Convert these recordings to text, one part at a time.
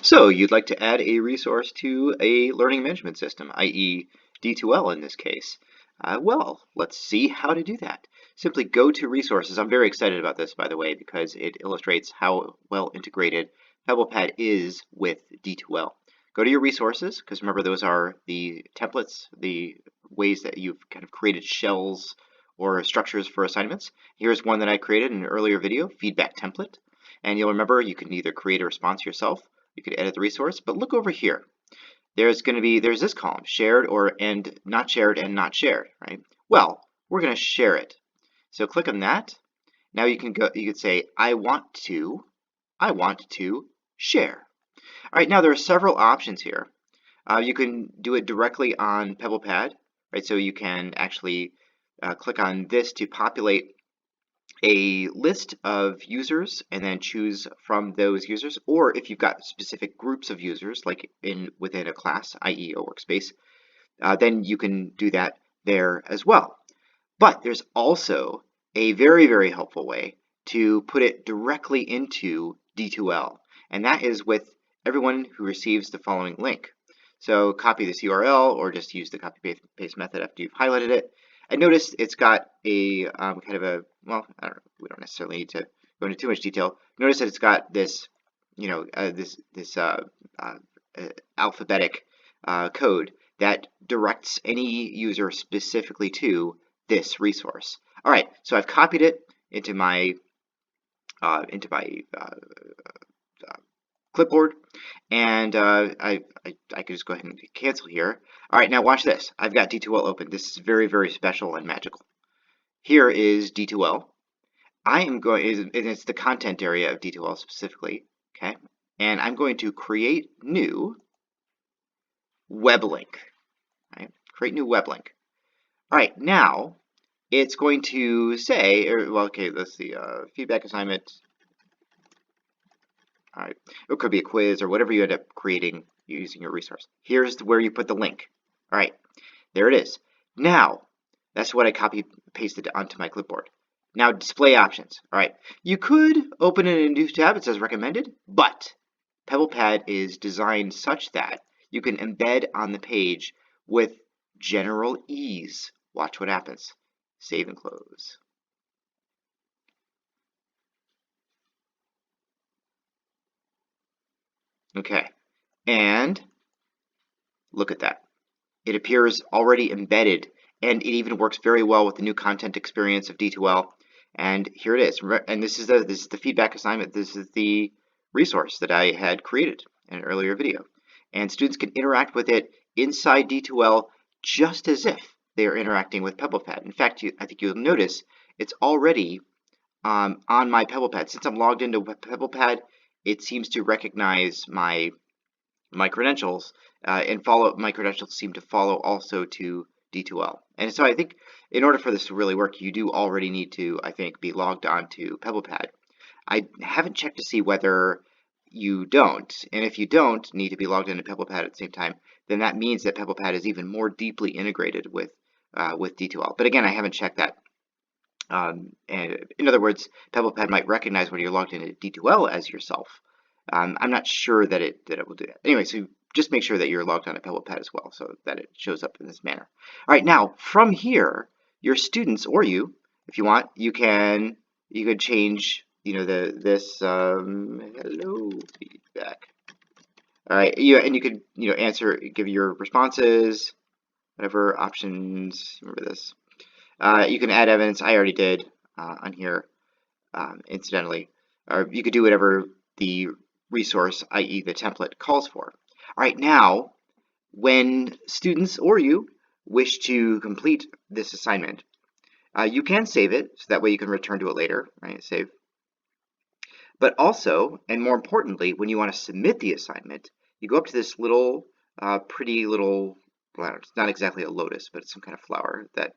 So you'd like to add a resource to a learning management system, i.e. D2L in this case. Well, let's see how to do that. Simply go to resources. I'm very excited about this, by the way, because it illustrates how well integrated PebblePad is with D2L. Go to your resources, because remember those are the templates, the ways that you've kind of created shells or structures for assignments. Here's one that I created in an earlier video, feedback template. And you'll remember you can either create a response yourself, you could edit the resource, but look over here. There's this column, shared and not shared, right? Well, we're going to share it. So click on that. Now you could say, I want to share. All right, now there are several options here. You can do it directly on PebblePad, right? So you can actually click on this to populate a list of users and then choose from those users, or if you've got specific groups of users like within a class, i.e. a workspace, then you can do that there as well. But there's also a very, very helpful way to put it directly into D2L, and that is with everyone who receives the following link. So copy this URL or just use the copy paste method after you've highlighted it. And notice it's got a kind of a, well, I don't know, we don't necessarily need to go into too much detail. Notice that it's got this, this alphabetic code that directs any user specifically to this resource. All right, so I've copied it into my clipboard, and I could just go ahead and cancel here. All right, now watch this. I've got D2L open. This is very, very special and magical. Here is D2L. It's the content area of D2L specifically, okay? And I'm going to create new web link, right? Create new web link. All right, now it's going to say, well, okay, let's see, feedback assignment. All right, it could be a quiz or whatever you end up creating using your resource. Here's where you put the link. All right, there it is. Now, that's what I copy pasted onto my clipboard. Now, display options. All right, you could open it in a new tab. It says recommended, but PebblePad is designed such that you can embed on the page with general ease. Watch what happens. Save and close. Okay, and look at that. It appears already embedded, and it even works very well with the new content experience of D2L. And here it is. And this is the feedback assignment. This is the resource that I had created in an earlier video. And students can interact with it inside D2L just as if they are interacting with PebblePad. In fact, I think you'll notice it's already on my PebblePad. Since I'm logged into PebblePad, it seems to recognize my credentials and my credentials seem to follow also to D2L. And so I think in order for this to really work, you do already need to, I think, be logged on to PebblePad. I haven't checked to see whether you don't, and if you don't need to be logged into PebblePad at the same time, then that means that PebblePad is even more deeply integrated with D2L. But again, I haven't checked that. And in other words, PebblePad might recognize when you're logged into D2L as yourself. I'm not sure that it will do that. Anyway, so just make sure that you're logged on to PebblePad as well, so that it shows up in this manner. All right, now from here, your students or you, if you want, you could change, this hello feedback. All right, and you could give your responses, whatever options. Remember this. You can add evidence. I already did on here, incidentally. Or you could do whatever the resource, i.e. the template, calls for. All right, now, when students or you wish to complete this assignment, you can save it, so that way you can return to it later, right? Save. But also, and more importantly, when you want to submit the assignment, you go up to this little, pretty little, well, it's not exactly a lotus, but it's some kind of flower that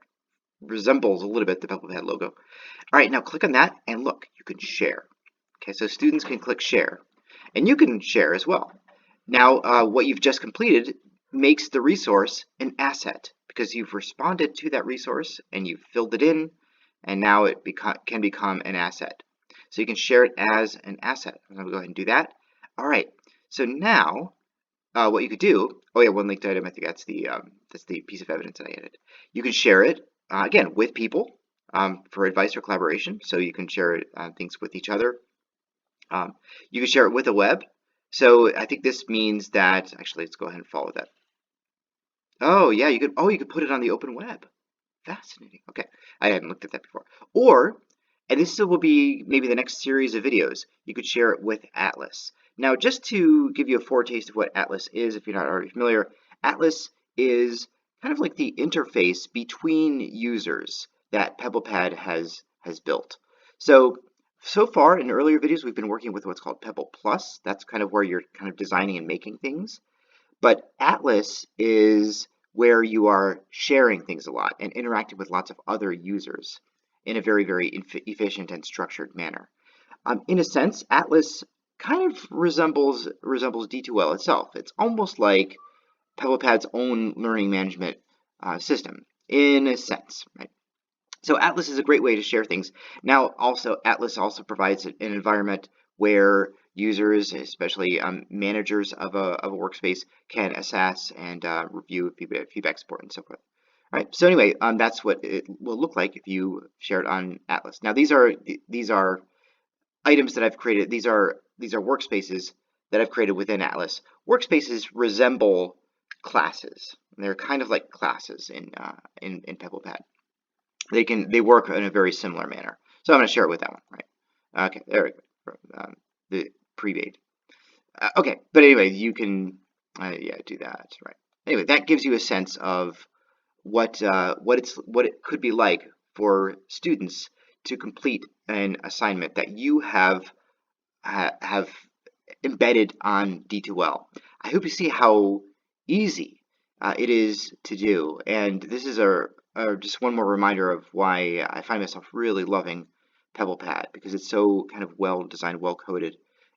resembles a little bit the PebblePad logo. All right, now click on that, and look, you can share. Okay, so students can click share, and you can share as well. Now, what you've just completed makes the resource an asset because you've responded to that resource and you've filled it in, and now it can become an asset. So you can share it as an asset. I'm going to go ahead and do that. All right, So now, what you could do, oh yeah, one linked item, I think that's the piece of evidence that I added. You can share it, again, with people for advice or collaboration. So you can share things with each other. You can share it with a web. So I think this means that, actually, let's go ahead and follow that. Oh yeah, you could put it on the open web. Fascinating. Okay, I hadn't looked at that before. Or, and this will be maybe the next series of videos, you could share it with Atlas. Now, just to give you a foretaste of what Atlas is, if you're not already familiar, Atlas is kind of like the interface between users that PebblePad has built. So far in earlier videos, we've been working with what's called Pebble Plus. That's kind of where you're kind of designing and making things. But Atlas is where you are sharing things a lot and interacting with lots of other users in a very, very efficient and structured manner. In a sense, Atlas kind of resembles D2L itself. It's almost like PebblePad's own learning management system, in a sense, right? So Atlas is a great way to share things. Now, also, Atlas also provides an environment where users, especially managers of a workspace, can assess and review feedback support and so forth. All right. So anyway, that's what it will look like if you share it on Atlas. Now, these are items that I've created. These are workspaces that I've created within Atlas. Workspaces resemble classes. They're kind of like classes in PebblePad. They work in a very similar manner. So I'm going to share it with that one, right? Okay, there we go. The pre-made. Okay, but anyway, you can yeah, do that, right? Anyway, that gives you a sense of what it could be like for students to complete an assignment that you have embedded on D2L. I hope you see how easy it is to do, and this is just one more reminder of why I find myself really loving PebblePad, because it's so kind of well designed, well coded,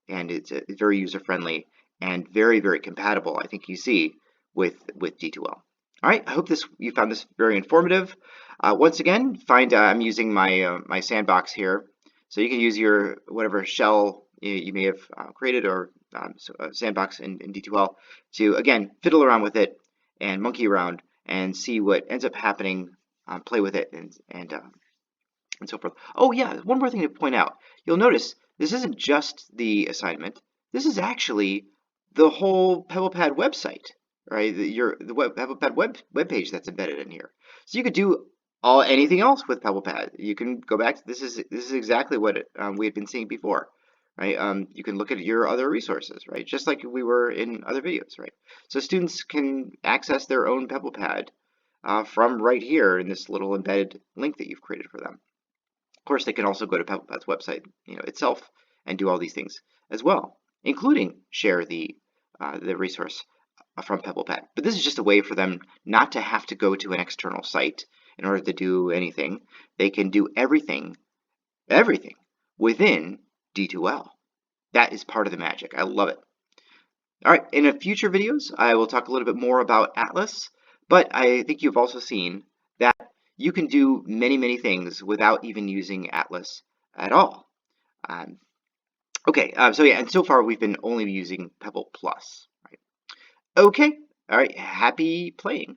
and it's very user friendly and very, very compatible, I think you see, with D2L. All right, I hope you found this very informative. Once again, I'm using my sandbox here, so you can use your whatever shell you may have created, or sandbox in D2L, to again fiddle around with it and monkey around and see what ends up happening, play with it, and so forth. Oh yeah, one more thing to point out. You'll notice this isn't just the assignment. This is actually the whole PebblePad website, right? PebblePad web page that's embedded in here. So you could do anything else with PebblePad. You can go back. This is exactly what we had been seeing before, right? You can look at your other resources, right? Just like we were in other videos, right? So students can access their own PebblePad from right here in this little embedded link that you've created for them. Of course, they can also go to PebblePad's website, itself, and do all these things as well, including share the resource from PebblePad. But this is just a way for them not to have to go to an external site in order to do anything. They can do everything within D2L. That is part of the magic. I love it. All right, in future videos, I will talk a little bit more about Atlas, but I think you've also seen that you can do many, many things without even using Atlas at all. Okay, so yeah, and so far we've been only using Pebble Plus. Right? Okay, all right, happy playing.